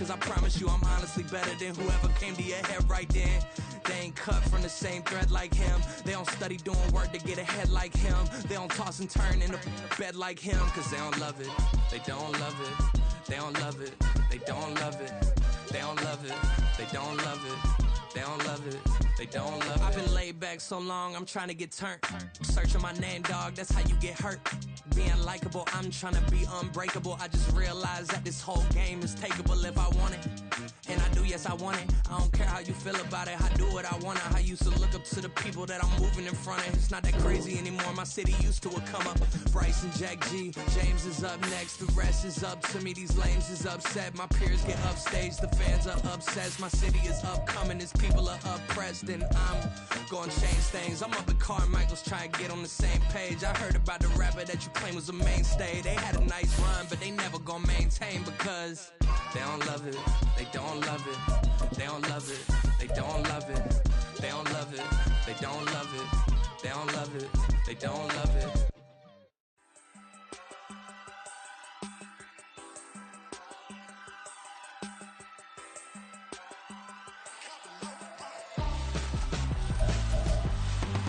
cause I promise you I'm honestly better than whoever came to your head right then. They ain't cut from the same thread like him. They don't study doing work to get ahead like him. They don't toss and turn in the bed like him, cause they don't love it. They don't love it. They don't love it. They don't love it. They don't love it. They don't love it. They don't love it. They don't love it. I've been laid back so long, I'm trying to get turned. Searching my name, dog, that's how you get hurt. Being likable, I'm trying to be unbreakable. I just realized that this whole game is takeable if I want it. And I do, yes, I want it. I don't care how you feel about it. I do what I want it. I used to look up to the people that I'm moving in front of. It's not that crazy anymore. My city used to a come up. Bryce and Jack G. James is up next. The rest is up to me. These lames is upset. My peers get upstage. The fans are obsessed. My city is upcoming. These people are oppressed. And I'm gonna change things. I'm up at Carmichael's trying to get on the same page. I heard about the rapper that you claim was a mainstay. They had a nice run, but they never gonna maintain because they don't love it. They don't love it. They don't love it. They don't love it. They don't love it. They don't love it. They don't love it. They don't love it.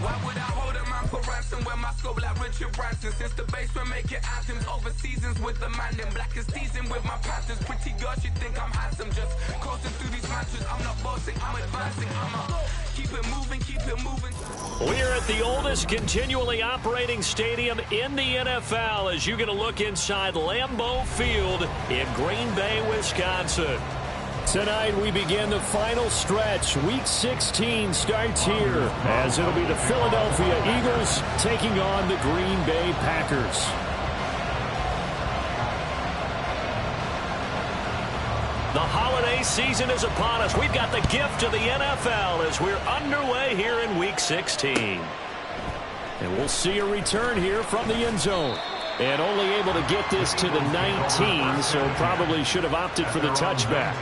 Why would I hold him on for ransom when my scope like Richard Branson? Since the basement making anthems over seasons with the man in black is seasoned with my patterns. Pretty girls, you think I'm handsome, just coasting through these matches. I'm not bossing, I'm advancing. I'ma keep it moving, keep it moving. We're at the oldest continually operating stadium in the NFL as you get a look inside Lambeau Field in Green Bay, Wisconsin. Tonight we begin the final stretch. Week 16 starts here as it'll be the Philadelphia Eagles taking on the Green Bay Packers. The holiday season is upon us. We've got the gift of the NFL as we're underway here in Week 16. And we'll see a return here from the end zone. And only able to get this to the 19, so probably should have opted for the touchback.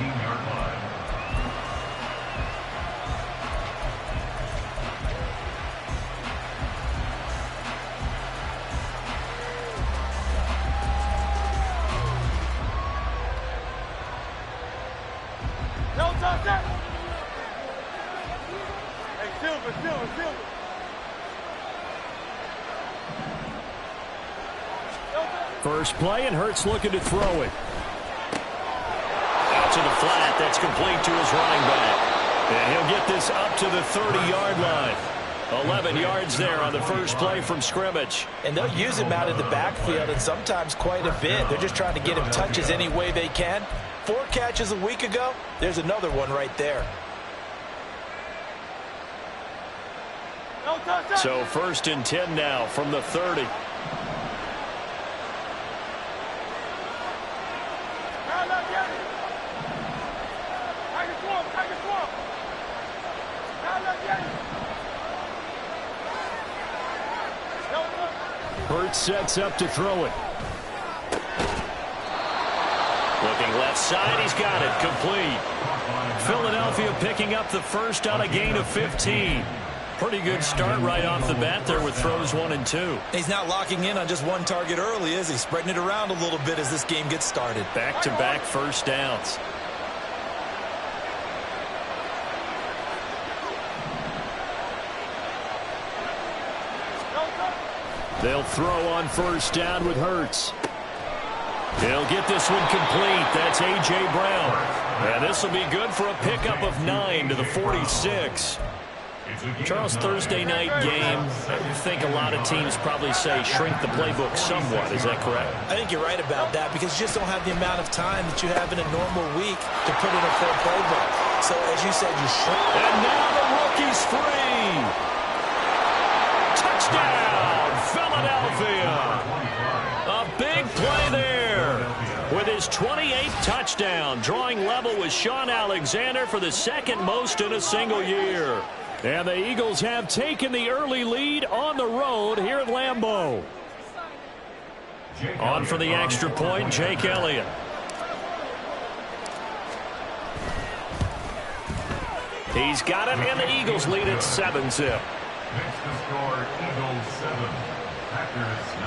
No touchdown! Hey, Silver. First play, and Hurts looking to throw it. Out to the flat. That's complete to his running back. And he'll get this up to the 30-yard line. 11 yards there on the first play from scrimmage. And they'll use him out in the backfield, and sometimes quite a bit. They're just trying to get him touches any way they can. 4 catches a week ago. There's another one right there. So 1st and 10 now from the 30. Hurts sets up to throw it. Looking left side, he's got it, complete. Philadelphia picking up the first on a gain of 15. Pretty good start right off the bat there with throws 1 and 2. He's not locking in on just one target early, is he? Spreading it around a little bit as this game gets started. Back-to-back first downs. They'll throw on first down with Hurts. He'll get this one complete. That's A.J. Brown. And this will be good for a pickup of 9 to the 46. Charles, Thursday night game, I think a lot of teams probably say shrink the playbook somewhat. Is that correct? I think you're right about that because you just don't have the amount of time that you have in a normal week to put in a full playbook. So, as you said, you shrink. And now the rookie's free. Touchdown, Philadelphia. A big play there with his 28th touchdown, drawing level with Sean Alexander for the second most in a single year. And the Eagles have taken the early lead on the road here at Lambeau. On for the extra point, Jake Elliott. He's got it, and the Eagles lead at 7-zip. Next to score, Eagles 7, Packers 0.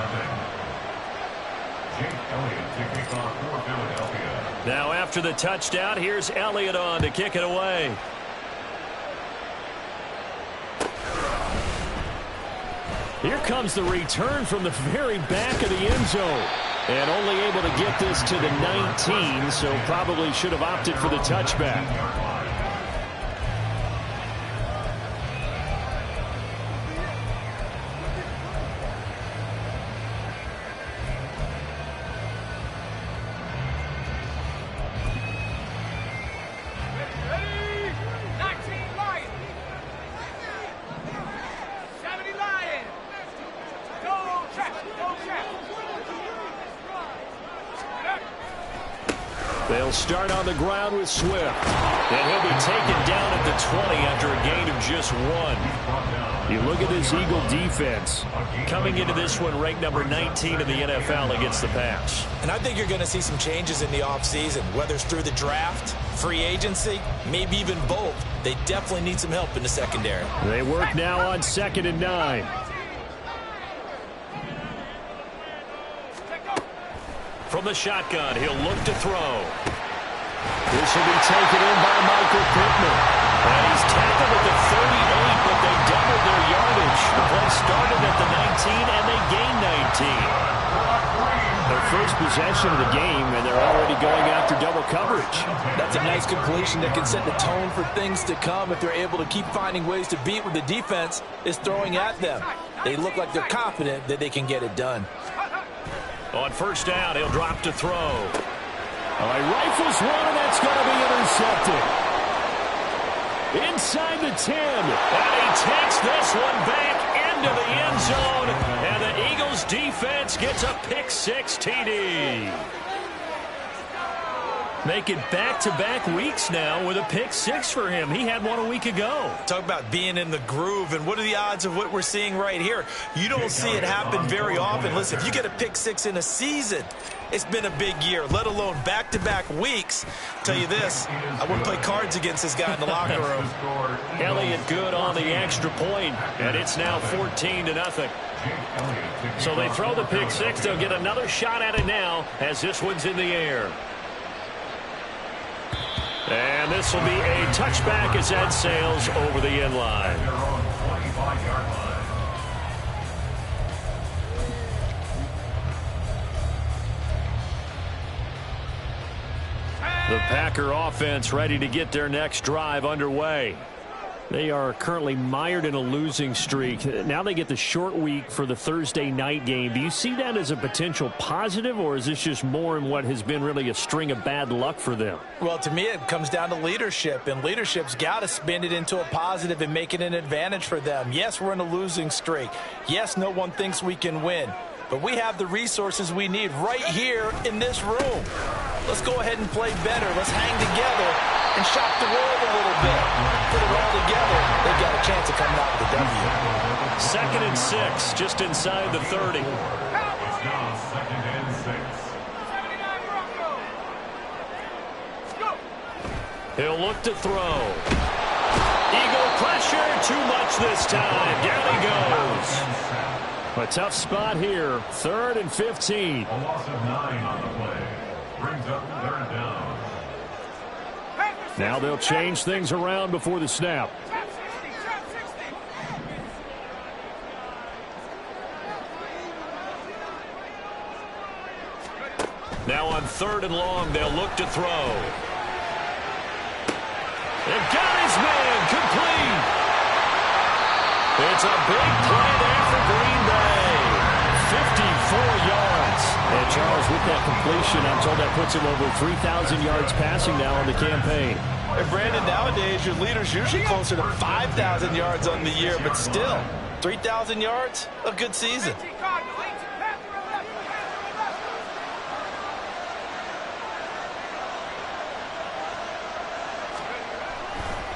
Now after the touchdown, here's Elliott on to kick it away. Here comes the return from the very back of the end zone. And only able to get this to the 19, so probably should have opted for the touchback. They'll start on the ground with Swift. And he'll be taken down at the 20 after a gain of just 1. You look at this Eagle defense. Coming into this one ranked number 19 in the NFL against the pass. And I think you're going to see some changes in the offseason, whether it's through the draft, free agency, maybe even both. They definitely need some help in the secondary. They work now on 2nd and 9. From the shotgun, he'll look to throw. This will be taken in by Michael Pittman. And he's tackled at the 38, but they doubled their yardage. The play started at the 19, and they gained 19. Their first possession of the game, and they're already going after double coverage. That's a nice completion that can set the tone for things to come if they're able to keep finding ways to beat what the defense is throwing at them. They look like they're confident that they can get it done. On first down, he'll drop to throw. All right, rifles one, and that's going to be intercepted. Inside the 10. And he takes this one back into the end zone. And the Eagles defense gets a pick-6 TD. Make it back-to-back weeks now with a pick-6 for him. He had one a week ago. Talk about being in the groove, and what are the odds of what we're seeing right here? You don't see it happen very often. Listen, if you get a pick-6 in a season, it's been a big year, let alone back-to-back weeks. Tell you this, I wouldn't play cards against this guy in the locker room. Elliott good on the extra point, and it's now 14-0. So they throw the pick-6. They'll get another shot at it now as this one's in the air. And this will be a touchback as that sails over the end line. The Packer offense ready to get their next drive underway. They are currently mired in a losing streak. Now they get the short week for the Thursday night game. Do you see that as a potential positive, or is this just more in what has been really a string of bad luck for them? Well, to me, it comes down to leadership, and leadership's got to spin it into a positive and make it an advantage for them. Yes, we're in a losing streak. Yes, no one thinks we can win. But we have the resources we need right here in this room. Let's go ahead and play better. Let's hang together and shock the world a little bit. Put it all together. They've got a chance of coming out with a W. 2nd and 6, just inside the 30. He'll look to throw. Eagle pressure, too much this time. Down he goes. A tough spot here. 3rd and 15. A loss of 9 on the play. Brings up 3rd down. Now they'll change things around before the snap. Now on 3rd and long, they'll look to throw. And got his man complete. It's a big play there for Green Bay. 54 yards. And Charles, with that completion, I'm told that puts him over 3,000 yards passing now on the campaign. And Brandon, nowadays your leader's usually closer to 5,000 yards on the year, but still, 3,000 yards, a good season.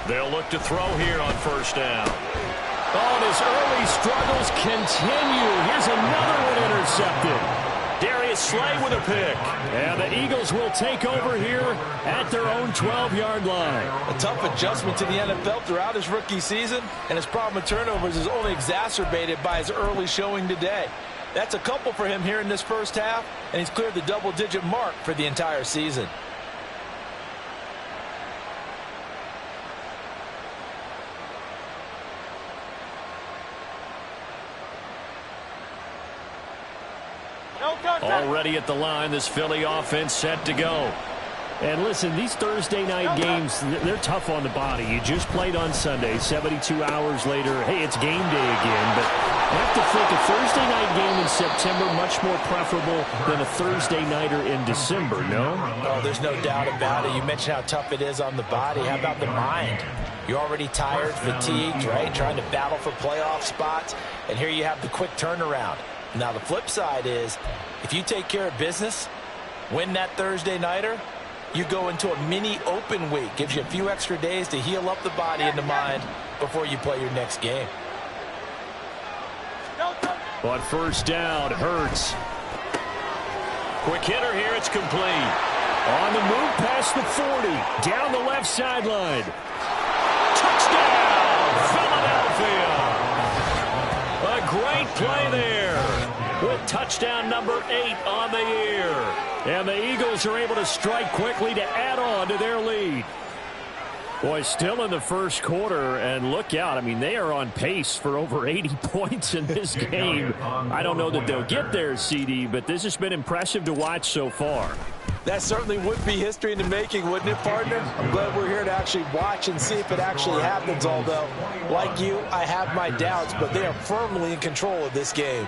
They'll look to throw here on first down. Oh, and his early struggles continue. Here's another one intercepted. Darius Slay with a pick. And the Eagles will take over here at their own 12-yard line. A tough adjustment to the NFL throughout his rookie season, and his problem with turnovers is only exacerbated by his early showing today. That's a couple for him here in this first half, and he's cleared the double-digit mark for the entire season. Already at the line, this Philly offense set to go. And listen, these Thursday night games, they're tough on the body. You just played on Sunday, 72 hours later, hey, it's game day again. But I have to think a Thursday night game in September much more preferable than a Thursday nighter in December, no? Oh, there's no doubt about it. You mentioned how tough it is on the body. How about the mind? You're already tired, fatigued, right? Trying to battle for playoff spots. And here you have the quick turnaround. Now, the flip side is, if you take care of business, win that Thursday nighter, you go into a mini open week. Gives you a few extra days to heal up the body and the mind before you play your next game. On first down, Hurts. Quick hitter here, it's complete. On the move past the 40, down the left sideline. Touchdown, Philadelphia. A great play there with touchdown number 8 on the year. And the Eagles are able to strike quickly to add on to their lead. Boy, still in the first quarter, and look out. I mean, they are on pace for over 80 points in this game. I don't know that they'll get there, CD, but this has been impressive to watch so far. That certainly would be history in the making, wouldn't it, partner? I'm glad we're here to actually watch and see if it actually happens, although, like you, I have my doubts, but they are firmly in control of this game.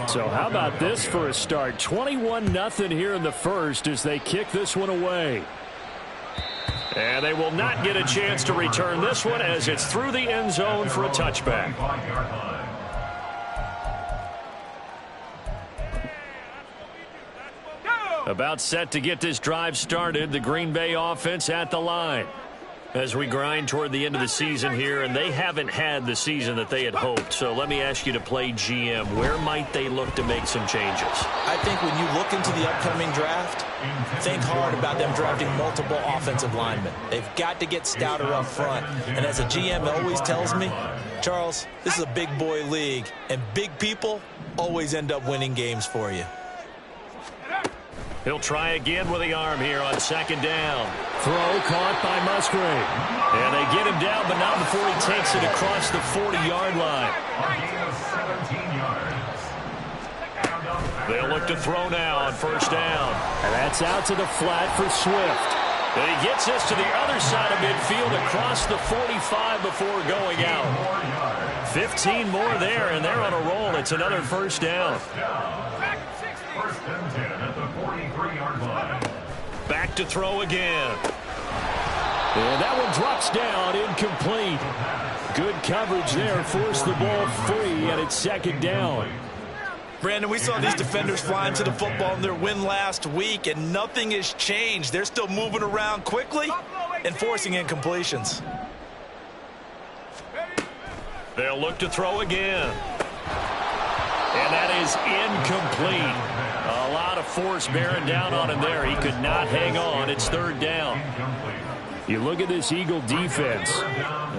So how about this for a start? 21-0 here in the first as they kick this one away. And they will not get a chance to return this one as it's through the end zone for a touchback. About set to get this drive started, the Green Bay offense at the line. As we grind toward the end of the season here, and they haven't had the season that they had hoped. So let me ask you to play GM. Where might they look to make some changes? I think when you look into the upcoming draft, think hard about them drafting multiple offensive linemen. They've got to get stouter up front. And as a GM always tells me, Charles, this is a big boy league, and big people always end up winning games for you. He'll try again with the arm here on second down. Throw caught by Musgrave. And they get him down, but not before he takes it across the 40-yard line. They'll look to throw now on first down. And that's out to the flat for Swift. And he gets this to the other side of midfield across the 45 before going out. 15 more there, and they're on a roll. It's another first down. First and 10 at the 43-yard line. Back to throw again. And that one drops down, incomplete. Good coverage there, forced the ball free, and it's second down. Brandon, we saw these defenders flying to the football in their win last week, and nothing has changed. They're still moving around quickly and forcing incompletions. They'll look to throw again. And that is incomplete. A lot of force bearing down on him there. He could not hang on. It's third down. You look at this Eagle defense.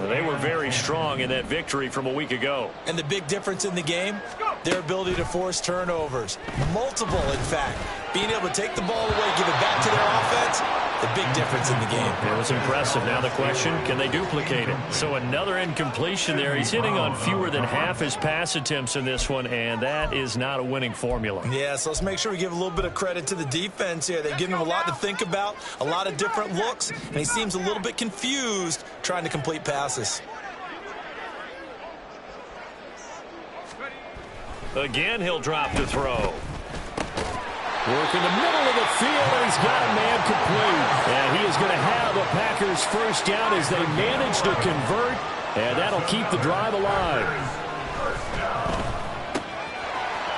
They were very strong in that victory from a week ago. And the big difference in the game, their ability to force turnovers. Multiple, in fact. Being able to take the ball away, give it back to their offense, the big difference in the game. It was impressive. Now the question, can they duplicate it? So another incompletion there. He's hitting on fewer than half his pass attempts in this one, and that is not a winning formula. Yeah, so let's make sure we give a little bit of credit to the defense here. They've given him a lot to think about, a lot of different looks, and he seems a little bit confused trying to complete passes. Again, he'll drop to throw. Work in the middle of the field, and he's got a man complete. And he is going to have a Packers first down as they manage to convert, and that'll keep the drive alive.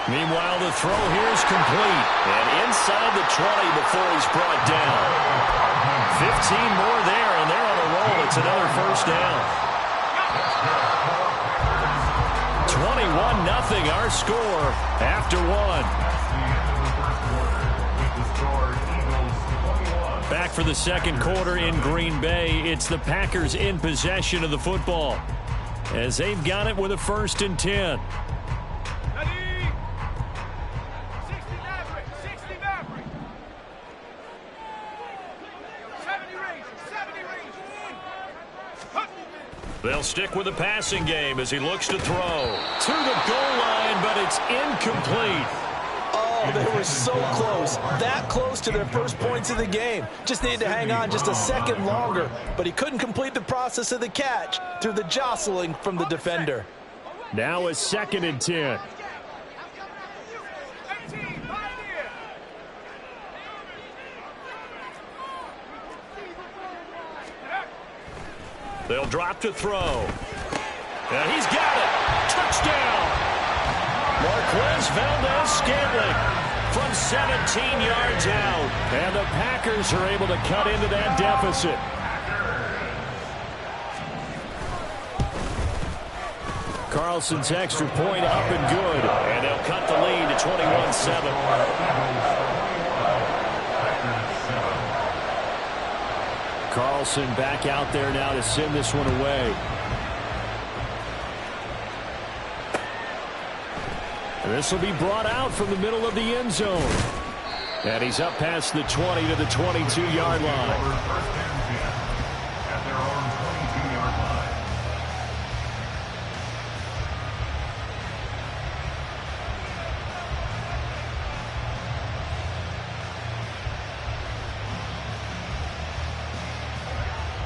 Meanwhile, the throw here is complete. And inside the 20 before he's brought down. 15 more there, and they're on a roll. It's another first down. 21-0 our score after one. Back for the second quarter in Green Bay. It's the Packers in possession of the football as they've got it with a 1st and 10. They'll stick with the passing game as he looks to throw. To the goal line, but it's incomplete. Oh, they were so close. That close to their first points of the game. Just needed to hang on just a second longer. But he couldn't complete the process of the catch through the jostling from the defender. Now a 2nd and 10. They'll drop to throw. And he's got it. Touchdown. Marquez Valdez-Scantling from 17 yards out. And the Packers are able to cut into that deficit. Carlson's extra point up and good. And they'll cut the lead to 21-7. Carlson back out there now to send this one away. And this will be brought out from the middle of the end zone. And he's up past the 20 to the 22-yard line. At their own 22-yard line.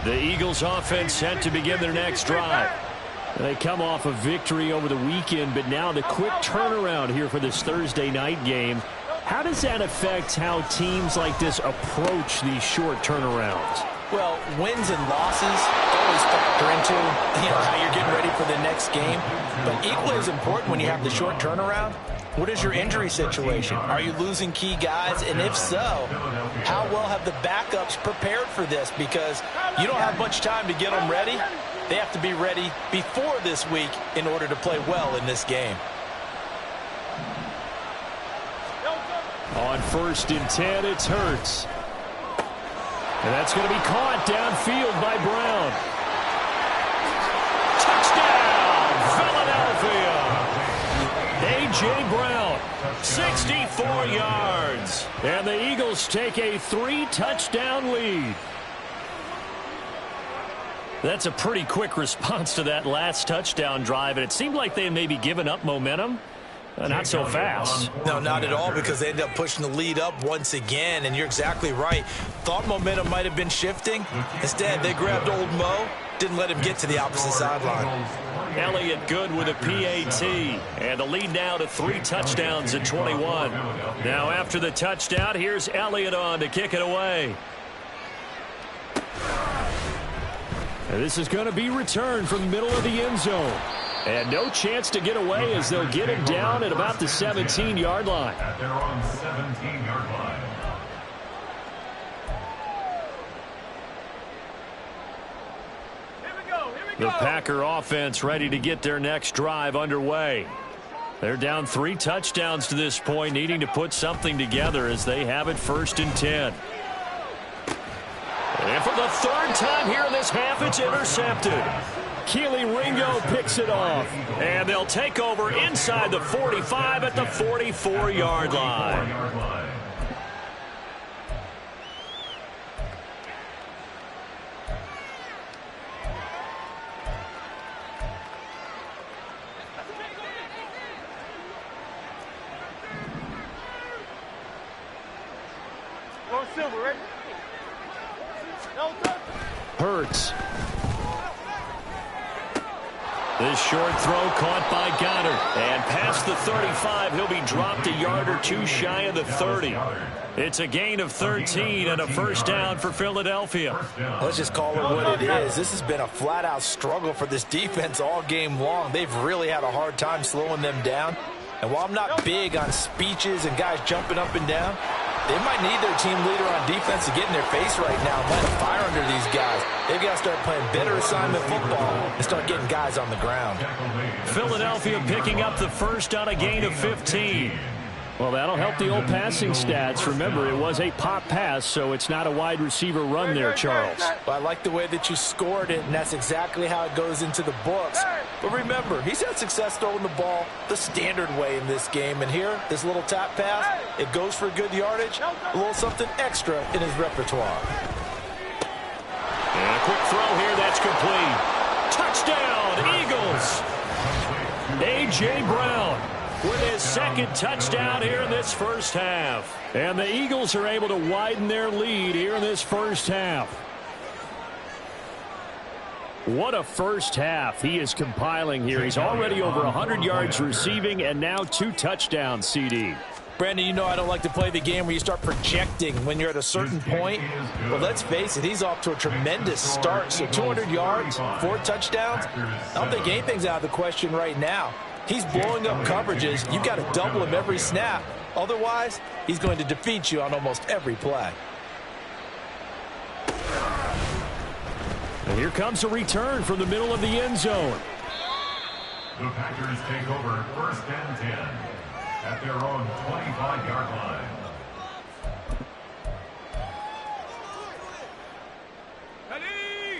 The Eagles offense set to begin their next drive. They come off a victory over the weekend, but now the quick turnaround here for this Thursday night game. How does that affect how teams like this approach these short turnarounds? Well, wins and losses always factor into how you're getting ready for the next game. But equally as important when you have the short turnaround, what is your injury situation? Are you losing key guys? And if so, how well have the backups prepared for this? Because you don't have much time to get them ready. They have to be ready before this week in order to play well in this game. On 1st and 10, it's Hurts. And that's going to be caught downfield by Brown. Touchdown, Philadelphia. A.J. Brown, 64 yards. And the Eagles take a 3-touchdown lead. That's a pretty quick response to that last touchdown drive, and it seemed like they had maybe given up momentum. Not so fast. No, not at all, because they ended up pushing the lead up once again, and you're exactly right. Thought momentum might have been shifting. Instead, they grabbed old Mo, didn't let him get to the opposite sideline. Elliott good with a PAT, and the lead now to 3 touchdowns at 21. Now after the touchdown, here's Elliott on to kick it away. And this is going to be returned from the middle of the end zone. And no chance to get away as they'll get him down at about the 17-yard line. At their own 17-yard line. The Packer offense ready to get their next drive underway. They're down 3 touchdowns to this point, needing to put something together as they have it 1st and 10. And for the 3rd time here in this half, it's intercepted. Keely Ringo picks it off. And they'll take over inside the 45 at the 44-yard line. Hurts. This short throw caught by Goddard. And past the 35, he'll be dropped a yard or 2 shy of the 30. It's a gain of 13 and a 1st down for Philadelphia. Let's just call it what it is. This has been a flat-out struggle for this defense all game long. They've really had a hard time slowing them down. And while I'm not big on speeches and guys jumping up and down, they might need their team leader on defense to get in their face right now and light a fire under these guys. They've got to start playing better assignment football and start getting guys on the ground. Philadelphia picking up the 1st on a gain of 15. Well, that'll help the old passing stats. Remember, it was a pop pass, so it's not a wide receiver run there, Charles. Well, I like the way that you scored it, and that's exactly how it goes into the books. But remember, he's had success throwing the ball the standard way in this game. And here, this little tap pass, it goes for good yardage, a little something extra in his repertoire. And a quick throw here, that's complete. Touchdown, Eagles. A.J. Brown with his second touchdown here in this first half. And the Eagles are able to widen their lead here in this first half. What a first half he is compiling here. He's already over 100 yards receiving and now 2 touchdowns, CD. Brandon, you know I don't like to play the game where you start projecting when you're at a certain point. But let's face it, he's off to a tremendous start. So 200 yards, 4 touchdowns. I don't think anything's out of the question right now. He's blowing up coverages. You've got to double him every snap. Otherwise, he's going to defeat you on almost every play. And here comes a return from the middle of the end zone. The Packers take over 1st and 10 at their own 25-yard line.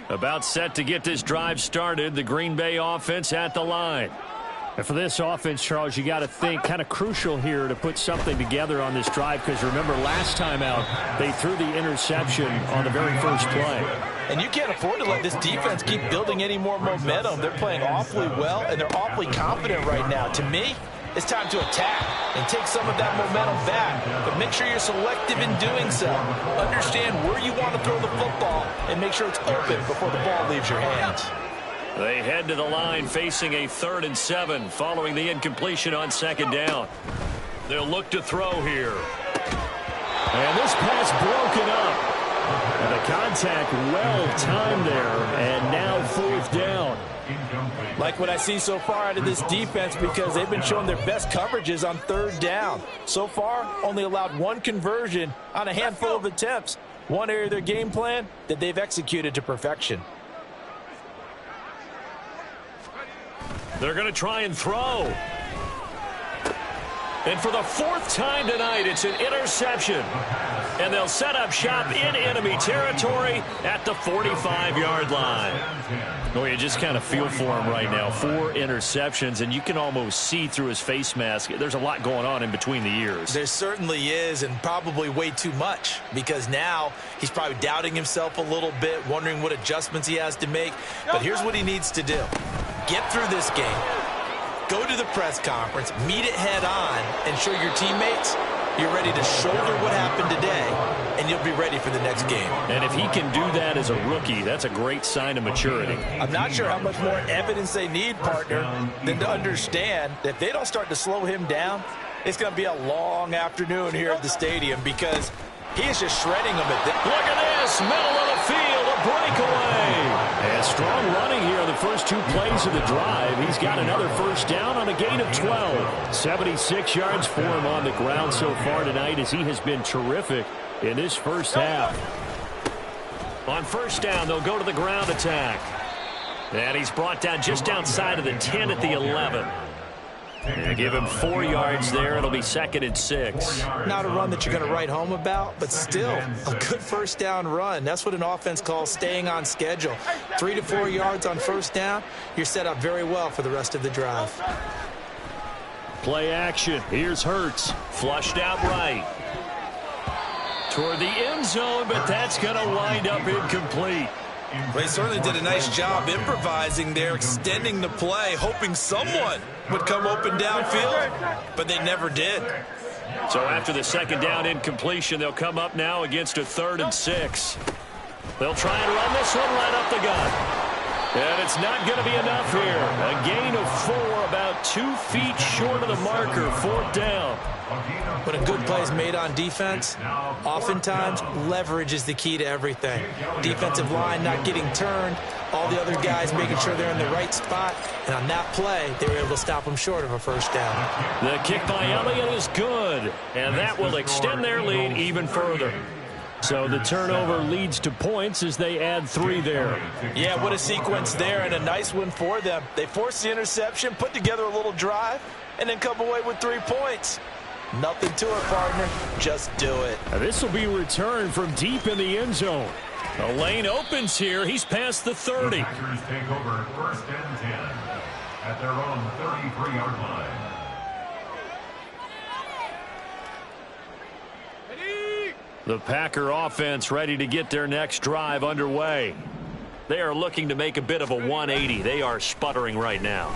About set to get this drive started. The Green Bay offense at the line. And for this offense, Charles, you got to think kind of crucial here to put something together on this drive, because remember last time out they threw the interception on the very first play. And you can't afford to let this defense keep building any more momentum. They're playing awfully well, and they're awfully confident right now. To me, it's time to attack and take some of that momentum back. But make sure you're selective in doing so. Understand where you want to throw the football and make sure it's open before the ball leaves your hands. They head to the line facing a 3rd and 7 following the incompletion on 2nd down. They'll look to throw here. And this pass broken up. And the contact well timed there, and now 4th down. Like what I see so far out of this defense, because they've been showing their best coverages on 3rd down. So far, only allowed 1 conversion on a handful of attempts. One area of their game plan that they've executed to perfection. They're going to try and throw. And for the 4th time tonight, it's an interception. And they'll set up shop in enemy territory at the 45-yard line. Oh, you just kind of feel for him right now. 4 interceptions, and you can almost see through his face mask. There's a lot going on in between the ears. There certainly is, and probably way too much, because now he's probably doubting himself a little bit, wondering what adjustments he has to make. But here's what he needs to do. Get through this game. Go to the press conference, meet it head on, and show your teammates you're ready to shoulder what happened today, and you'll be ready for the next game. And if he can do that as a rookie, that's a great sign of maturity. I'm not sure how much more evidence they need, partner, than to understand that if they don't start to slow him down, it's going to be a long afternoon here at the stadium, because he is just shredding them at this. Look at this, middle of the field, a breakaway. And strong running here in the first 2 plays of the drive. He's got another 1st down on a gain of 12. 76 yards for him on the ground so far tonight, as he has been terrific in this first half. On 1st down, they'll go to the ground attack. And he's brought down just outside of the 10 at the 11. And give him 4 yards there. It'll be 2nd and 6. Not a run that you're going to write home about, but still a good 1st down run. That's what an offense calls staying on schedule. 3 to 4 yards on 1st down. You're set up very well for the rest of the drive. Play action. Here's Hurts. Flushed out right. Toward the end zone, but that's going to wind up incomplete. They certainly did a nice job improvising there, extending the play, hoping someone would come open downfield, but they never did. So after the 2nd down incompletion, they'll come up now against a 3rd and 6. They'll try and run this one right up the gut. And it's not going to be enough here. A gain of 4, about 2 feet short of the marker, 4th down. When a good play is made on defense, oftentimes leverage is the key to everything. Defensive line not getting turned, all the other guys making sure they're in the right spot, and on that play, they were able to stop them short of a 1st down. The kick by Elliott is good, and that will extend their lead even further. So the turnover leads to points as they add 3 there. Yeah, what a sequence there, and a nice one for them. They forced the interception, put together a little drive, and then come away with 3 points. Nothing to it, partner. Just do it. This will be returned from deep in the end zone. The lane opens here. He's past the 30. The Packers take over 1st and 10 at their own 33-yard line. The Packer offense ready to get their next drive underway. They are looking to make a bit of a 180. They are sputtering right now.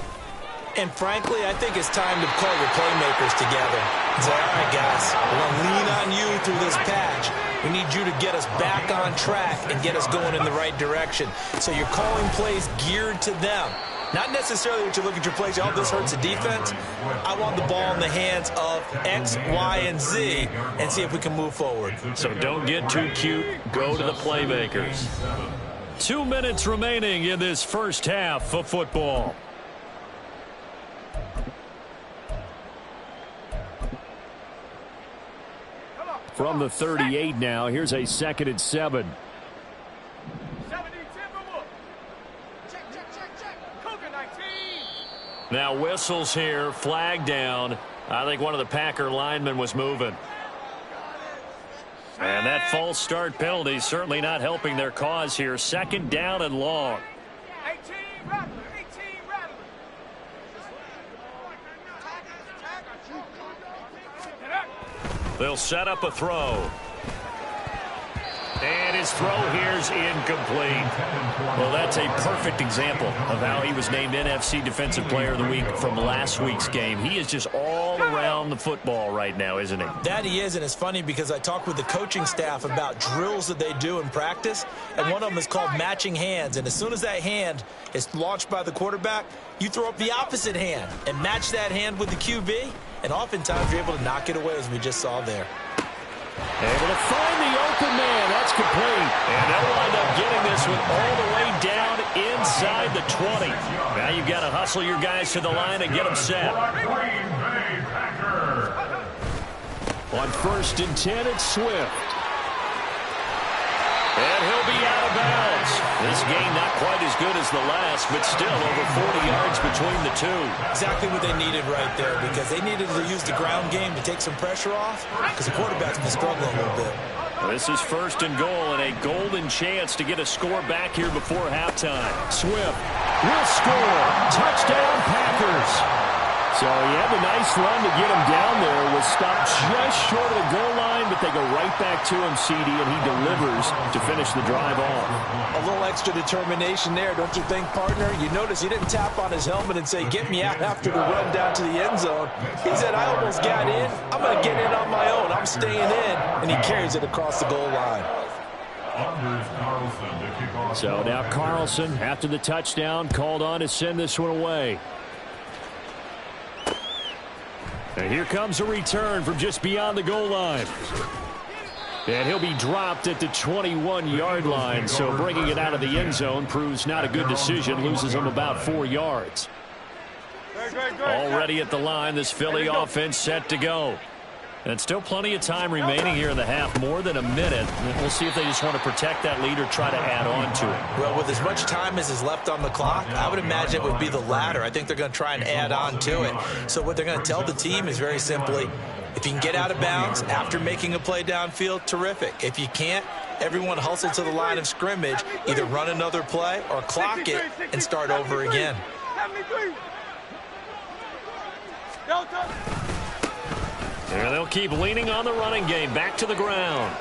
And frankly, I think it's time to call your playmakers together and say, all right, guys, we're going to lean on you through this patch. We need you to get us back on track and get us going in the right direction. So you're calling plays geared to them. Not necessarily that you look at your plays, oh, this hurts the defense. I want the ball in the hands of X, Y, and Z and see if we can move forward. So don't get too cute. Go to the playmakers. 2 minutes remaining in this first half of football. From the 38 now, here's a 2nd and 7. Now whistles here, flag down. I think one of the Packer linemen was moving. And that false start penalty certainly not helping their cause here. 2nd down and long. 18 Rattler, 18 Rattler. They'll set up a throw. And his throw here is incomplete. Well, that's a perfect example of how he was named NFC Defensive Player of the Week from last week's game. He is just all around the football right now, isn't he? That he is, and it's funny because I talked with the coaching staff about drills that they do in practice, and one of them is called matching hands. And as soon as that hand is launched by the quarterback, you throw up the opposite hand and match that hand with the QB, and oftentimes you're able to knock it away, as we just saw there. Able to find the open man. That's complete. And they'll wind up getting this one all the way down inside the 20. Now you've got to hustle your guys to the line and get them set. On 1st and 10, it's Swift. And he'll be out of bounds. This game not quite as good as the last, but still over 40 yards between the two. Exactly what they needed right there, because they needed to use the ground game to take some pressure off, because the quarterback's been struggling a little bit. This is 1st and goal, and a golden chance to get a score back here before halftime. Swift will score. Touchdown, Packers. So he had a nice run to get him down there. Was stopped just short of the goal line, but they go right back to him, CD, and he delivers to finish the drive off. A little extra determination there, don't you think, partner? You notice he didn't tap on his helmet and say, get me out after the run down to the end zone. He said, I almost got in. I'm going to get in on my own. I'm staying in. And he carries it across the goal line. So now Carlson, after the touchdown, called on to send this one away. And here comes a return from just beyond the goal line. And he'll be dropped at the 21-yard line, so bringing it out of the end zone proves not a good decision, loses him about 4 yards. Already at the line, this Philly offense set to go. And still plenty of time remaining here in the half, more than a minute. And we'll see if they just want to protect that lead or try to add on to it. Well, with as much time as is left on the clock, I would imagine it would be the latter. I think they're going to try and add on to it. So what they're going to tell the team is very simply, if you can get out of bounds after making a play downfield, terrific. If you can't, everyone hustle to the line of scrimmage, either run another play or clock it and start over again. And they'll keep leaning on the running game. Back to the ground.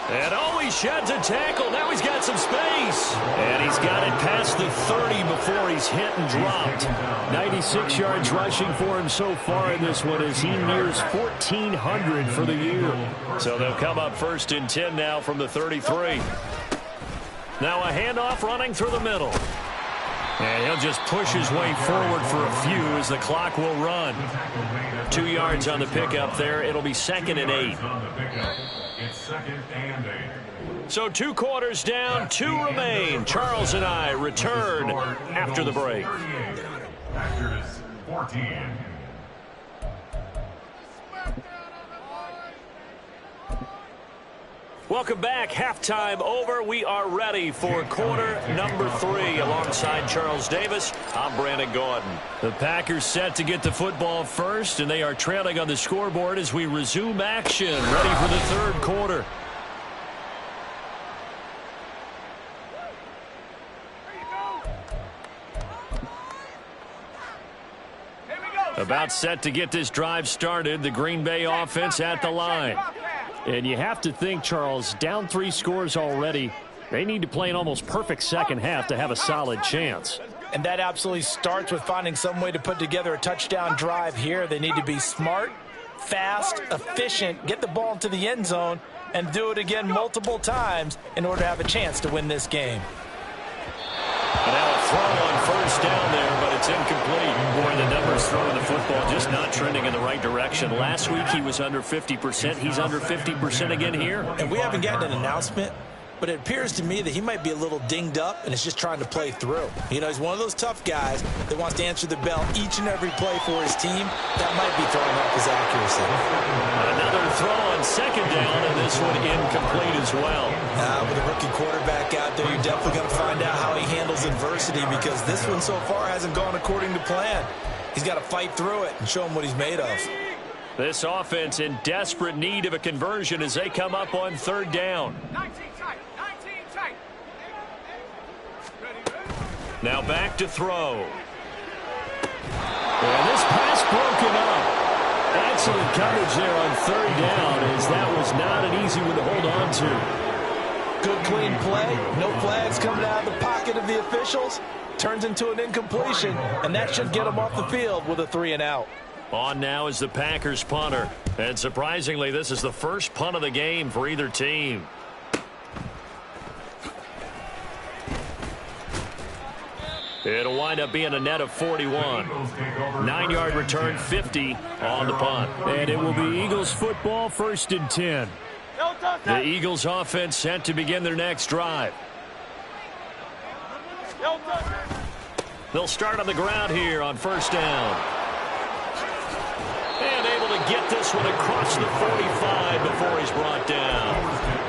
And oh, he sheds a tackle. Now he's got some space. And he's got it past the 30 before he's hit and dropped. 96 yards rushing for him so far in this one as he nears 1,400 for the year. So they'll come up 1st and 10 now from the 33. Now a handoff running through the middle. And he'll just push his way forward for a few as the clock will run. 2 yards on the pickup there. It'll be 2nd and 8. It's 2nd and 8. So 2 quarters down, 2 remain. Charles and I return after the break. Packers 14. Welcome back. Halftime over. We are ready for quarter number 3. Alongside Charles Davis, I'm Brandon Gordon. The Packers set to get the football first, and they are trailing on the scoreboard as we resume action. Ready for the 3rd quarter. About set to get this drive started. The Green Bay offense at the line. And you have to think, Charles, down 3 scores already. They need to play an almost perfect second half to have a solid chance. And that absolutely starts with finding some way to put together a touchdown drive here. They need to be smart, fast, efficient, get the ball into the end zone, and do it again multiple times in order to have a chance to win this game. And now a throw on first down there, but it's incomplete. Boy, the numbers throwing the football just not trending in the right direction. Last week he was under 50%. He's under 50% again here. And we haven't gotten an announcement, but it appears to me that he might be a little dinged up and is just trying to play through. You know, he's one of those tough guys that wants to answer the bell each and every play for his team. That might be throwing off his accuracy. Another throw on second down, and this one incomplete as well. With a rookie quarterback out there, you're definitely going to find out how he handles adversity, because this one so far hasn't gone according to plan. He's got to fight through it and show him what he's made of. This offense in desperate need of a conversion as they come up on third down. 19 tight. 19 tight. Now back to throw. And this pass broken up. Excellent coverage there on third down, as that was not an easy one to hold on to. Good clean play. No flags coming out of the pocket of the officials. Turns into an incompletion, and that should get them off the field with a 3-and-out. On now is the Packers punter. And surprisingly, this is the first punt of the game for either team. It'll wind up being a net of 41. 9-yard return, 50 on the punt. And it will be Eagles football, 1st and 10. The Eagles offense set to begin their next drive. They'll start on the ground here on first down. And able to get this one across the 45 before he's brought down.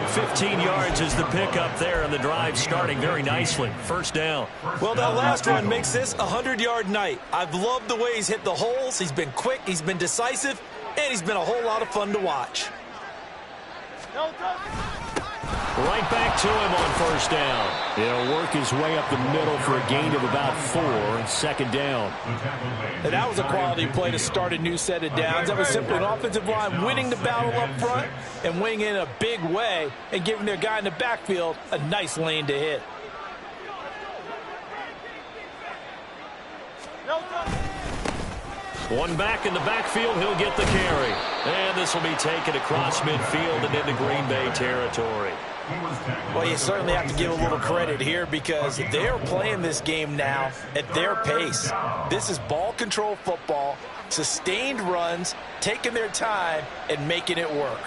15 yards is the pickup there, and the drive starting very nicely. First down. Well, that last run makes this a 100-yard night. I've loved the way he's hit the holes. He's been quick, he's been decisive, and he's been a whole lot of fun to watch. Right back to him on first down. He'll work his way up the middle for a gain of about 4, second down. And that was a quality play to start a new set of downs. That was simply an offensive line winning the battle up front and winning in a big way and giving their guy in the backfield a nice lane to hit. One back in the backfield, he'll get the carry. And this will be taken across midfield and into Green Bay territory. Well, you certainly have to give a little credit here, because they're playing this game now at their pace. This is ball control football, sustained runs, taking their time and making it work.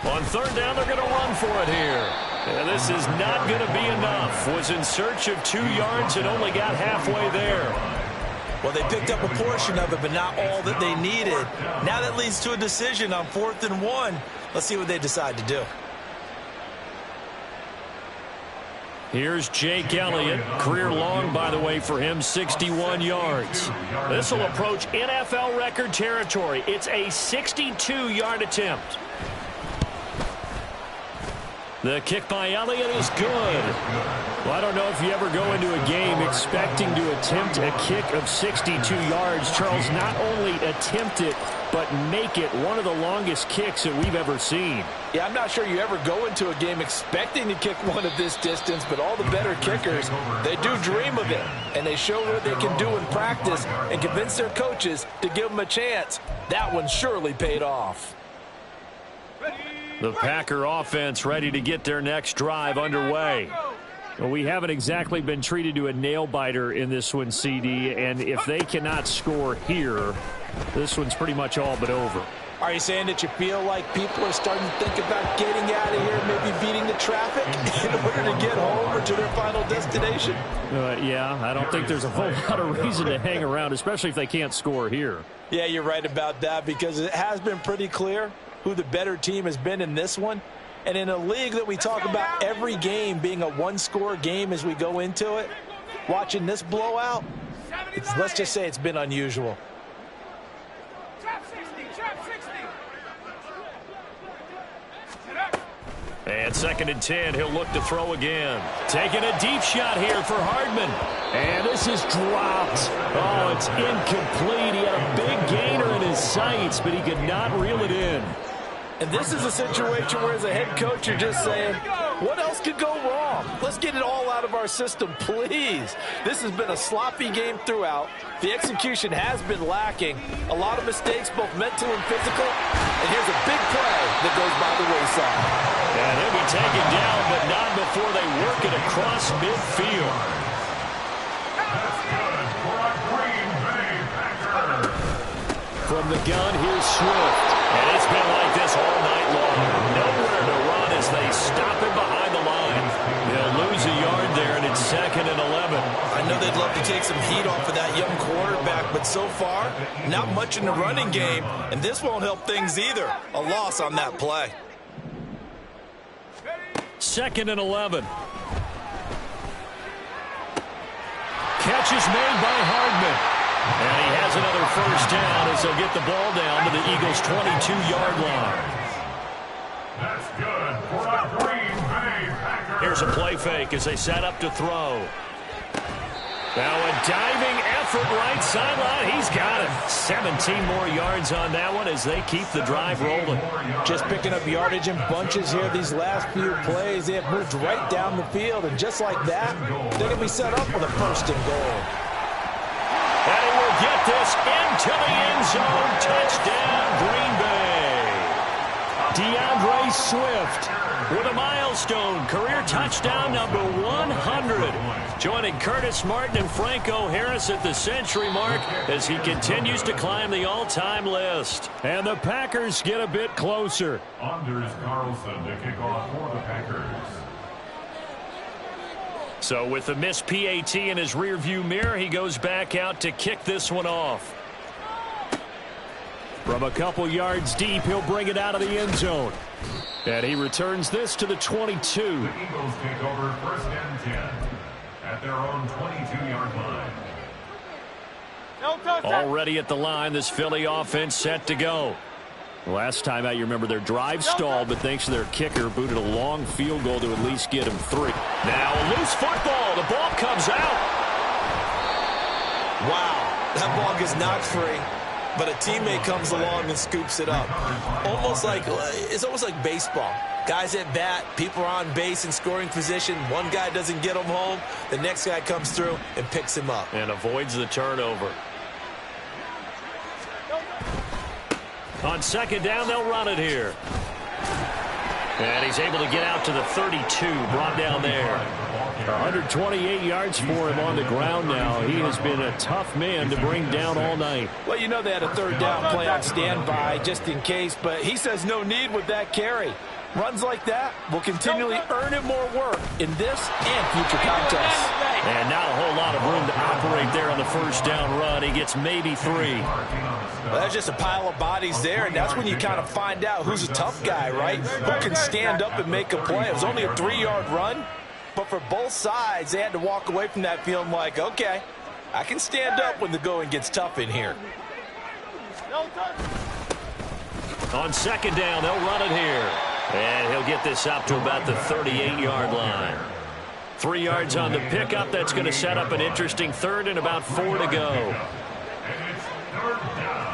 On third down, they're going to run for it here. And this is not going to be enough. Was in search of 2 yards and only got halfway there. Well, they picked up a portion of it, but not all that they needed. Now that leads to a decision on 4th and 1. Let's see what they decide to do. Here's Jake Elliott. Career long, by the way, for him, 61 yards. This will approach NFL record territory. It's a 62-yard attempt. The kick by Elliott is good. Well, I don't know if you ever go into a game expecting to attempt a kick of 62 yards. Charles, not only attempt it, but make it one of the longest kicks that we've ever seen. Yeah, I'm not sure you ever go into a game expecting to kick one of this distance, but all the better kickers, they do dream of it, and they show what they can do in practice and convince their coaches to give them a chance. That one surely paid off. The Packer offense ready to get their next drive underway. Well, we haven't exactly been treated to a nail-biter in this one, CD, and if they cannot score here, this one's pretty much all but over. Are you saying that you feel like people are starting to think about getting out of here, maybe beating the traffic in order to get home or to their final destination? Yeah, I don't think there's a whole lot of reason to hang around, especially if they can't score here. Yeah, you're right about that, because it has been pretty clear who the better team has been in this one. And in a league that we talk about every game being a one-score game as we go into it, watching this blowout, let's just say it's been unusual. Trap 60, trap 60. And 2nd and 10, he'll look to throw again. Taking a deep shot here for Hardman. And this is dropped. Oh, it's incomplete. He had a big gainer in his sights, but he could not reel it in. And this is a situation where, as a head coach, you're just saying, what else could go wrong? Let's get it all out of our system, please. This has been a sloppy game throughout. The execution has been lacking. A lot of mistakes, both mental and physical. And here's a big play that goes by the wayside. And he'll be taken down, but not before they work it across midfield. That's good for a Green Bay Packer. From the gun, here's Swift. And it's been like this all night long. Nowhere to run as they stop him behind the line. They'll lose a yard there, and it's 2nd and 11. I know they'd love to take some heat off of that young quarterback, but so far, not much in the running game, and this won't help things either. A loss on that play. 2nd and 11. Catch is made by Hardman. And he has another first down as they'll get the ball down to the Eagles' 22-yard line. That's good for a Green Bay Packer. Here's a play fake as they set up to throw. Now a diving effort right sideline. He's got it. 17 more yards on that one as they keep the drive rolling. Just picking up yardage in bunches here these last few plays. They have moved right down the field, and just like that, they're going to be set up with a 1st and goal. And he will get this into the end zone. Touchdown, Green Bay. DeAndre Swift with a milestone career touchdown number 100. Joining Curtis Martin and Franco Harris at the century mark as he continues to climb the all-time list. And the Packers get a bit closer. Anders Carlson to kick off for the Packers. So with the missed PAT in his rearview mirror, he goes back out to kick this one off. From a couple yards deep, he'll bring it out of the end zone. And he returns this to the 22. The Eagles take over 1st and 10 at their own 22-yard line. Already at the line, this Philly offense set to go. Last time out, you remember their drive stalled, but thanks to their kicker, booted a long field goal to at least get him 3. Now a loose football. The ball comes out. Wow, that ball gets knocked free, but a teammate comes along and scoops it up. It's almost like baseball. Guys at bat, people are on base in scoring position. One guy doesn't get him home. The next guy comes through and picks him up. And avoids the turnover. On 2nd down, they'll run it here. And he's able to get out to the 32, brought down there. 128 yards for him on the ground now. He has been a tough man to bring down all night. Well, you know they had a 3rd down play on standby just in case, but he says no need with that carry. Runs like that will continually earn him more work in this and future contests. And not a whole lot of room to operate there on the 1st down run. He gets maybe 3. Well, that's just a pile of bodies there, and that's when you kind of find out who's a tough guy, right? Who can stand up and make a play. It was only a 3-yard run, but for both sides, they had to walk away from that feeling like, okay, I can stand up when the going gets tough in here. On 2nd down, they'll run it here. And he'll get this up to about the 38-yard line. 3 yards on the pickup. That's going to set up an interesting 3rd and about 4 to go. And it's 3rd down.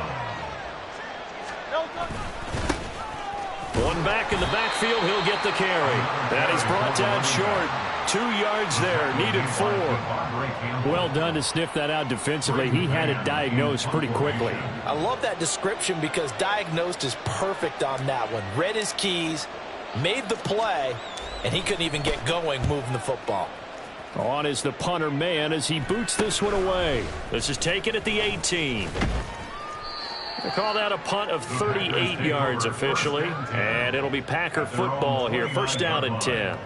One back in the backfield. He'll get the carry. And he's brought down short. 2 yards there. Needed 4. Well done to sniff that out defensively. He had it diagnosed pretty quickly. I love that description because diagnosed is perfect on that one. Read his keys, made the play, and he couldn't even get going moving the football. On is the punter man as he boots this one away. This is taken at the 18. They call that a punt of 38 yards officially. And it'll be Packer football here. 1st down and 10.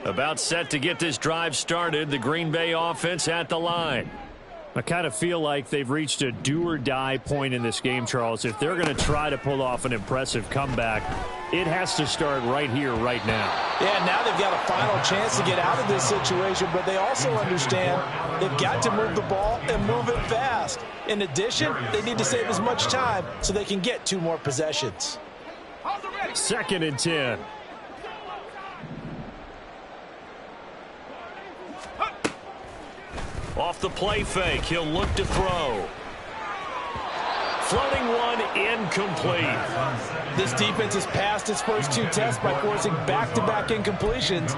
About set to get this drive started. The Green Bay offense at the line. I kind of feel like they've reached a do-or-die point in this game, Charles. If they're going to try to pull off an impressive comeback, it has to start right here, right now. Yeah, now they've got a final chance to get out of this situation, but they also understand they've got to move the ball and move it fast. In addition, they need to save as much time so they can get 2 more possessions. 2nd and 10. Off the play fake, he'll look to throw. Floating one, incomplete. This defense has passed its first 2 tests by forcing back-to-back incompletions.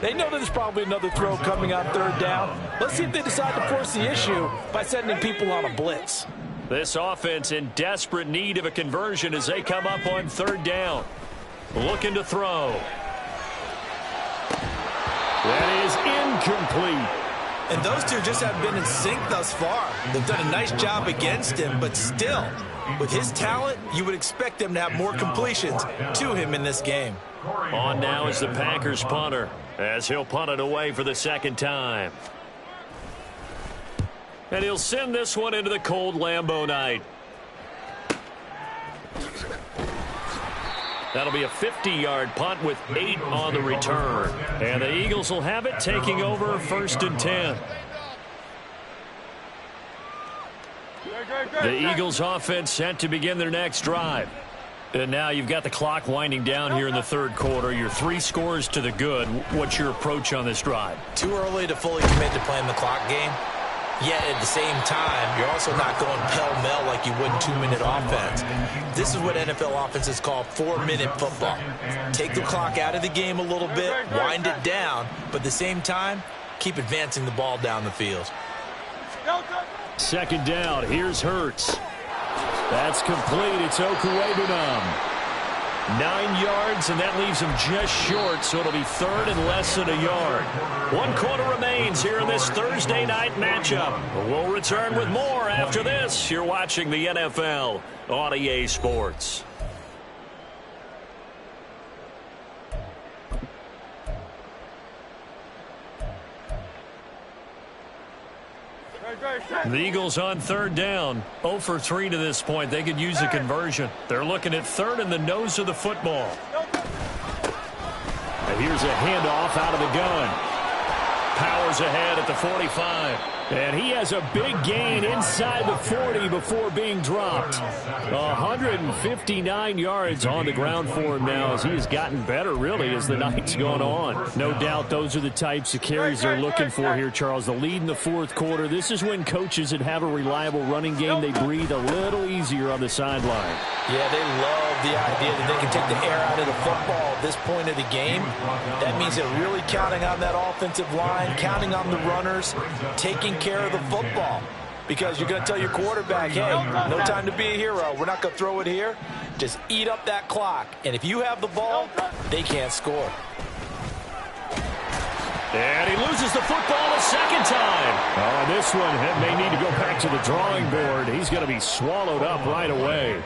They know that there's probably another throw coming on 3rd down. Let's see if they decide to force the issue by sending people on a blitz. This offense in desperate need of a conversion as they come up on 3rd down. Looking to throw. That is incomplete. And those two just haven't been in sync thus far. They've done a nice job against him, but still, with his talent, you would expect them to have more completions to him in this game. On now is the Packers punter, as he'll punt it away for the 2nd time. And he'll send this one into the cold Lambeau night. That'll be a 50-yard punt with 8 on the return. And the Eagles will have it, taking over 1st and 10. The Eagles offense set to begin their next drive. And now you've got the clock winding down here in the 3rd quarter. You're 3 scores to the good. What's your approach on this drive? Too early to fully commit to playing the clock game. Yet at the same time, you're also not going pell-mell like you would in 2-minute offense. This is what NFL offenses call 4-minute football. Take the clock out of the game a little bit, wind it down, but at the same time, keep advancing the ball down the field. 2nd down. Here's Hurts. That's complete. It's Okuwebunam. 9 yards, and that leaves him just short, so it'll be 3rd and less than a yard. 1 quarter remains here in this Thursday night matchup. We'll return with more after this. You're watching the NFL on EA Sports. The Eagles on 3rd down. 0 for 3 to this point. They could use a conversion. They're looking at 3rd and the nose of the football. And here's a handoff out of the gun. Powers ahead at the 45. And he has a big gain inside the 40 before being dropped. 159 yards on the ground for him now as he has gotten better, really, as the night's gone on. No doubt those are the types of carries they're looking for here, Charles. The lead in the 4th quarter. This is when coaches that have a reliable running game, they breathe a little easier on the sideline. Yeah, they love the idea that they can take the air out of the football at this point of the game. That means they're really counting on that offensive line, counting on the runners, taking care of the football. Because you're going to tell your quarterback, hey, no time to be a hero. We're not going to throw it here. Just eat up that clock. And if you have the ball, they can't score. And he loses the football a 2nd time. Oh, this one may need to go back to the drawing board. He's going to be swallowed up right away.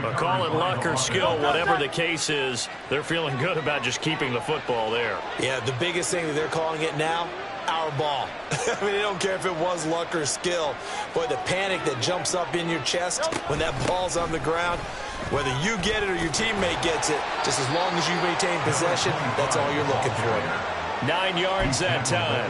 But call it luck or skill, whatever the case is, they're feeling good about just keeping the football there. Yeah, the biggest thing that they're calling it now, our ball. I mean, they don't care if it was luck or skill. Boy, the panic that jumps up in your chest when that ball's on the ground, whether you get it or your teammate gets it, just as long as you maintain possession, that's all you're looking for. 9 yards that time.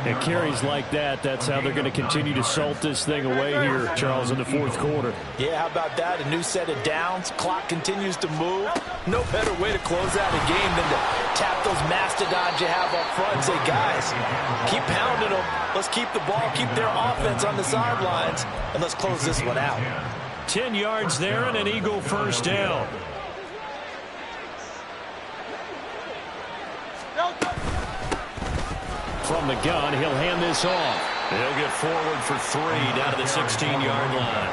And carries like that, that's how they're going to continue to salt this thing away here, Charles, in the 4th quarter. Yeah, how about that? A new set of downs. Clock continues to move. No better way to close out a game than to tap those mastodons you have up front and say, guys, keep pounding them. Let's keep the ball, keep their offense on the sidelines, and let's close this one out. 10 yards there and an Eagle 1st down. From the gun, he'll hand this off. He'll get forward for 3 down to the 16-yard line.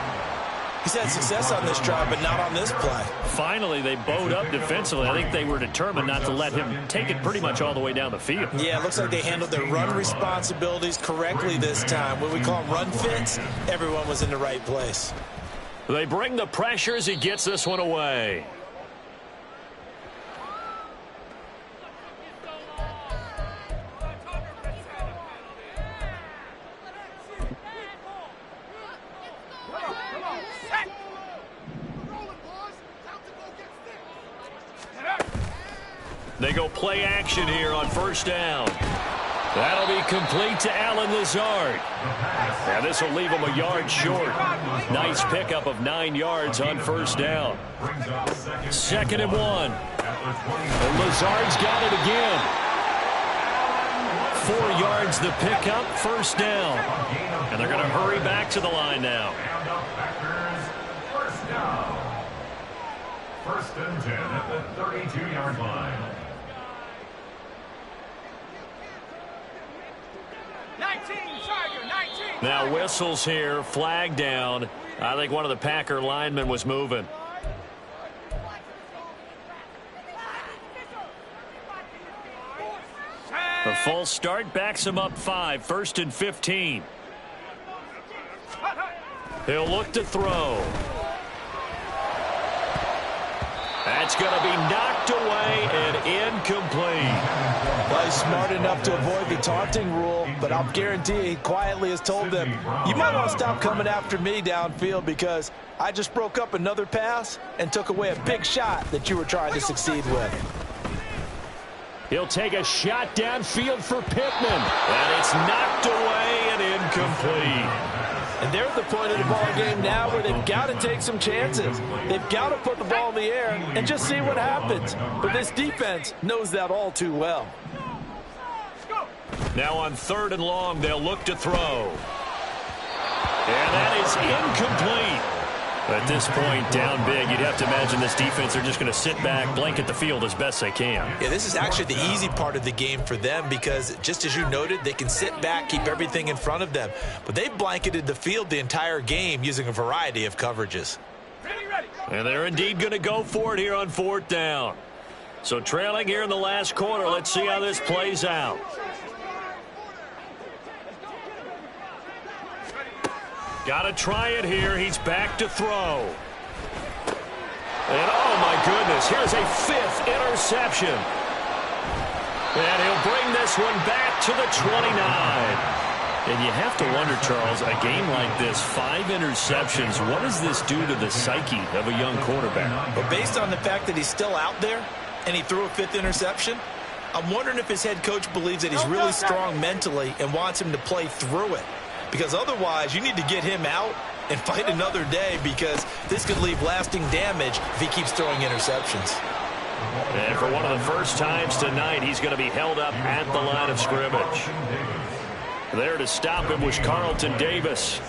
He's had success on this drive, but not on this play. Finally, they bowed up defensively. I think they were determined not to let him take it pretty much all the way down the field. Yeah, it looks like they handled their run responsibilities correctly this time. When we call them run fits, everyone was in the right place. They bring the pressure as he gets this one away. They go play action here on first down. That'll be complete to Allen Lazard. And this will leave him a yard short. Nice pickup of 9 yards on first down. 2nd and 1. And Lazard's got it again. 4 yards the pickup, first down. And they're going to hurry back to the line now. First down. 1st and 10 at the 32-yard line. 19, Tiger, 19. Now whistles here, flag down. I think one of the Packer linemen was moving. A false start backs him up 5, 1st and 15. He'll look to throw. That's going to be knocked away and incomplete. Well, he's smart enough to avoid the taunting rule, but I'll guarantee he quietly has told them, you might want to stop coming after me downfield because I just broke up another pass and took away a big shot that you were trying to succeed with. He'll take a shot downfield for Pittman. And it's knocked away and incomplete. And they're at the point of the ball game now where they've got to take some chances. They've got to put the ball in the air and just see what happens. But this defense knows that all too well. Now on 3rd and long, they'll look to throw. And that is incomplete. At this point, down big, you'd have to imagine this defense are just going to sit back, blanket the field as best they can. Yeah, this is actually the easy part of the game for them because, just as you noted, they can sit back, keep everything in front of them. But they've blanketed the field the entire game using a variety of coverages. And they're indeed going to go for it here on 4th down. So trailing here in the last quarter, let's see how this plays out. Got to try it here. He's back to throw. And oh my goodness, here's a 5th interception. And he'll bring this one back to the 29. And you have to wonder, Charles, a game like this, 5 interceptions, what does this do to the psyche of a young quarterback? But based on the fact that he's still out there and he threw a 5th interception, I'm wondering if his head coach believes that he's really strong mentally and wants him to play through it. Because otherwise, you need to get him out and fight another day because this could leave lasting damage if he keeps throwing interceptions. And for one of the first times tonight, he's going to be held up at the line of scrimmage. There to stop him was Carlton Davis.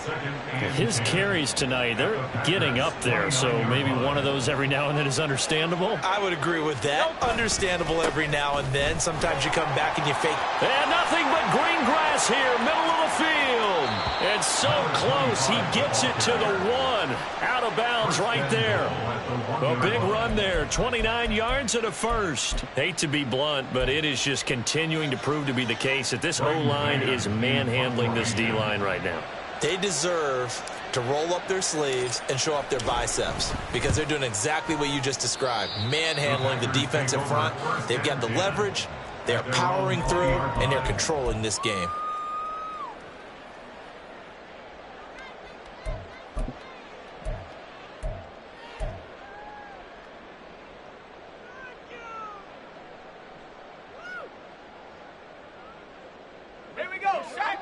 His carries tonight, they're getting up there, so maybe one of those every now and then is understandable. I would agree with that. Understandable every now and then. Sometimes you come back and you fake. And nothing but green grass here, middle of the field. And so close, he gets it to the 1. Out of bounds right there. A big run there, 29 yards and a first. Hate to be blunt, but it is just continuing to prove to be the case that this O-line is manhandling this D-line right now. They deserve to roll up their sleeves and show off their biceps because they're doing exactly what you just described, manhandling the defense in front. They've got the leverage, they're powering through, and they're controlling this game.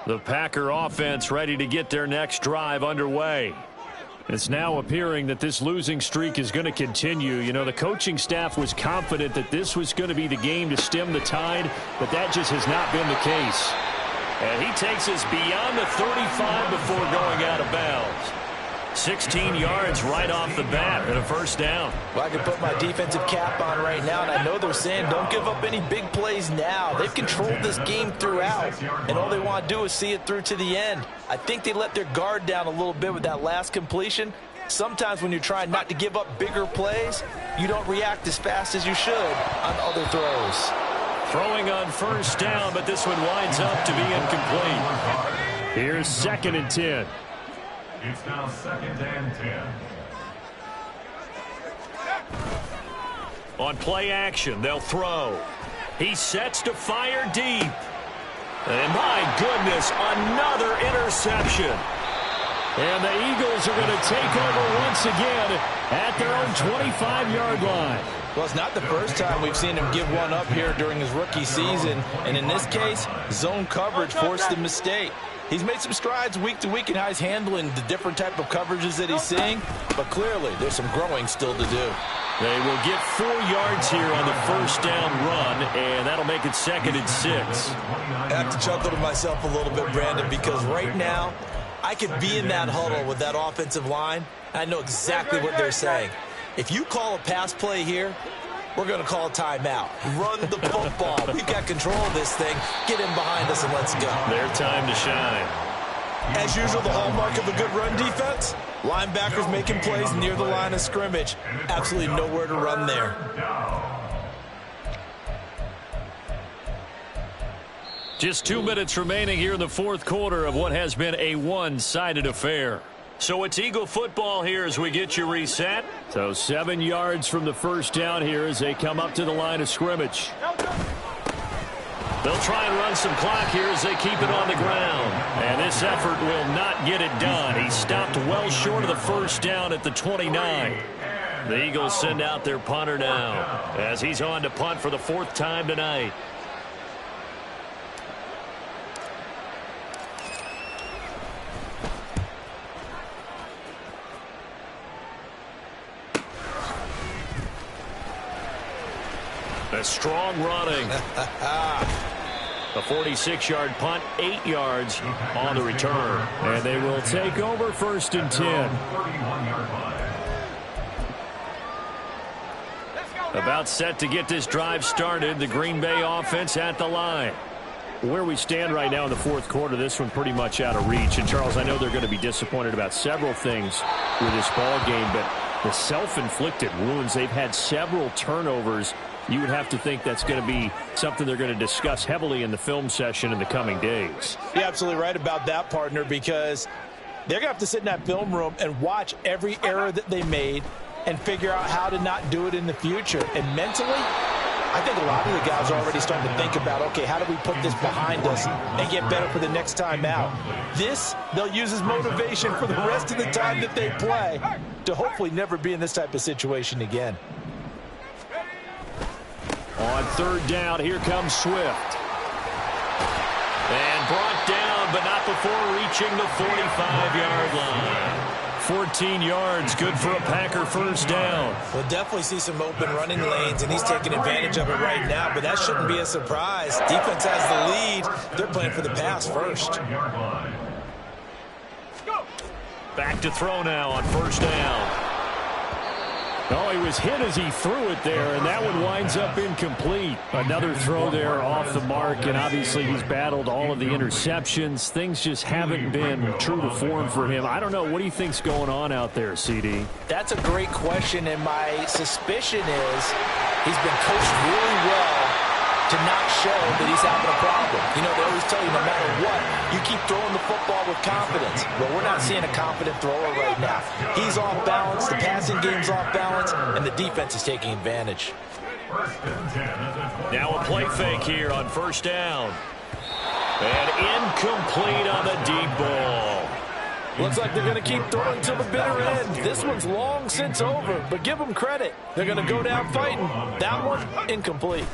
The Packer offense ready to get their next drive underway. It's now appearing that this losing streak is going to continue. You know, the coaching staff was confident that this was going to be the game to stem the tide, but that just has not been the case. And he takes us beyond the 35 before going out of bounds. 16 yards right off the bat and a first down. Well, I can put my defensive cap on right now, and I know they're saying don't give up any big plays now. They've controlled this game throughout, and all they want to do is see it through to the end. I think they let their guard down a little bit with that last completion. Sometimes when you're trying not to give up bigger plays, you don't react as fast as you should on other throws. Throwing on first down, but this one winds up to be incomplete. Here's 2nd and 10. It's now 2nd and 10. On play action, they'll throw. He sets to fire deep. And my goodness, another interception. And the Eagles are going to take over once again at their own 25-yard line. Well, it's not the first time we've seen him give one up here during his rookie season. And in this case, zone coverage forced the mistake. He's made some strides week to week in how he's handling the different type of coverages that he's seeing. But clearly, there's some growing still to do. They will get 4 yards here on the first down run, and that'll make it 2nd and 6. I have to chuckle to myself a little bit, Brandon, because right now, I could be in that huddle with that offensive line. I know exactly what they're saying. If you call a pass play here, we're going to call a timeout. Run the football. We've got control of this thing. Get in behind us and let's go. Their time to shine. As usual, the hallmark of a good run defense, linebackers making plays near the line of scrimmage. Absolutely nowhere to run there. Just 2 minutes remaining here in the fourth quarter of what has been a one-sided affair. So it's Eagle football here as we get you reset. So 7 yards from the first down here as they come up to the line of scrimmage. They'll try and run some clock here as they keep it on the ground. And this effort will not get it done. He stopped well short of the first down at the 29. The Eagles send out their punter now as he's on to punt for the 4th time tonight. A strong running. A 46-yard punt, 8 yards on the return. And they will take over 1st and 10. About set to get this drive started. The Green Bay offense at the line. Where we stand right now in the fourth quarter, this one pretty much out of reach. And, Charles, I know they're going to be disappointed about several things with this ball game, but the self-inflicted wounds, they've had several turnovers. You would have to think that's going to be something they're going to discuss heavily in the film session in the coming days. You're absolutely right about that, partner, because they're going to have to sit in that film room and watch every error that they made and figure out how to not do it in the future. And mentally, I think a lot of the guys are already starting to think about, okay, how do we put this behind us and get better for the next time out? This, they'll use as motivation for the rest of the time that they play to hopefully never be in this type of situation again. On 3rd down, here comes Swift. And brought down, but not before reaching the 45-yard line. 14 yards, good for a Packer first down. We'll definitely see some open running lanes, and he's taking advantage of it right now, but that shouldn't be a surprise. Defense has the lead. They're playing for the pass first. Back to throw now on 1st down. Oh, he was hit as he threw it there, and that one winds up incomplete. Another throw there off the mark, and obviously he's battled all of the interceptions. Things just haven't been true to form for him. I don't know. What do you think's going on out there, CD? That's a great question, and my suspicion is he's been coached really well to not show that he's having a problem. You know, they always tell you no matter what, you keep throwing the football with confidence. Well, we're not seeing a confident thrower right now. He's off balance, the passing game's off balance, and the defense is taking advantage. Now a play fake here on 1st down. And incomplete on the deep ball. Looks like they're going to keep throwing to the bitter end. This one's long since over, but give them credit. They're going to go down fighting. That one, incomplete.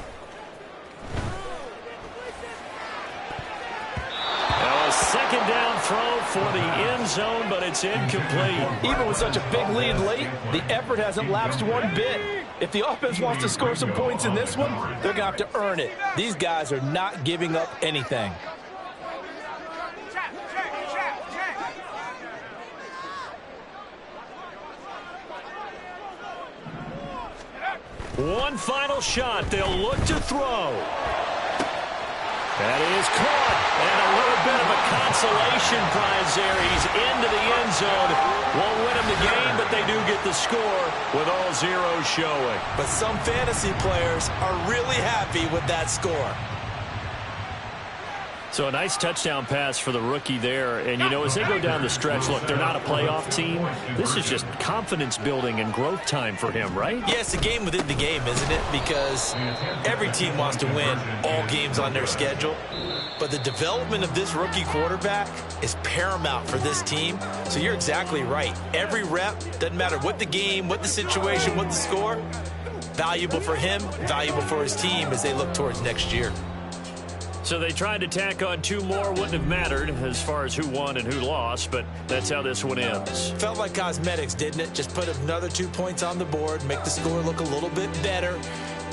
A 2nd down throw for the end zone, but it's incomplete. Even with such a big lead late, the effort hasn't lapsed one bit. If the offense wants to score some points in this one, they're going to have to earn it. These guys are not giving up anything. One final shot. They'll look to throw. That is caught, and a little bit of a consolation prize there. He's into the end zone. Won't win him the game, but they do get the score with all zeros showing. But some fantasy players are really happy with that score. So a nice touchdown pass for the rookie there. And, you know, as they go down the stretch, look, they're not a playoff team. This is just confidence building and growth time for him, right? Yeah, it's a game within the game, isn't it? Because every team wants to win all games on their schedule. But the development of this rookie quarterback is paramount for this team. So you're exactly right. Every rep, doesn't matter what the game, what the situation, what the score, Valuable for him, valuable for his team as they look towards next year. So they tried to tack on 2 more. Wouldn't have mattered as far as who won and who lost, but that's how this one ends. Felt like cosmetics, didn't it? Just put another 2 points on the board, make the score look a little bit better.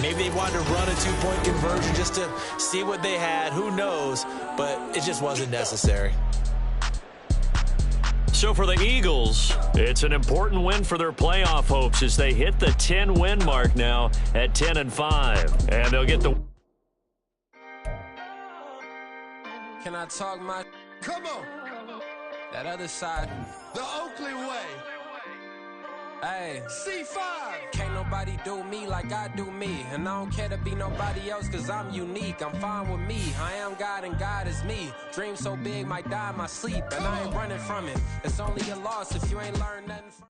Maybe they wanted to run a 2-point conversion just to see what they had. Who knows? But it just wasn't necessary. So for the Eagles, it's an important win for their playoff hopes as they hit the 10-win mark now at 10-5. And they'll get the... Can I talk my... Come on. That other side. The Oakland way. Hey. C5. Can't nobody do me like I do me. And I don't care to be nobody else cause I'm unique. I'm fine with me. I am God and God is me. Dream so big might die in my sleep. And I ain't running from it. It's only a loss if you ain't learned nothing from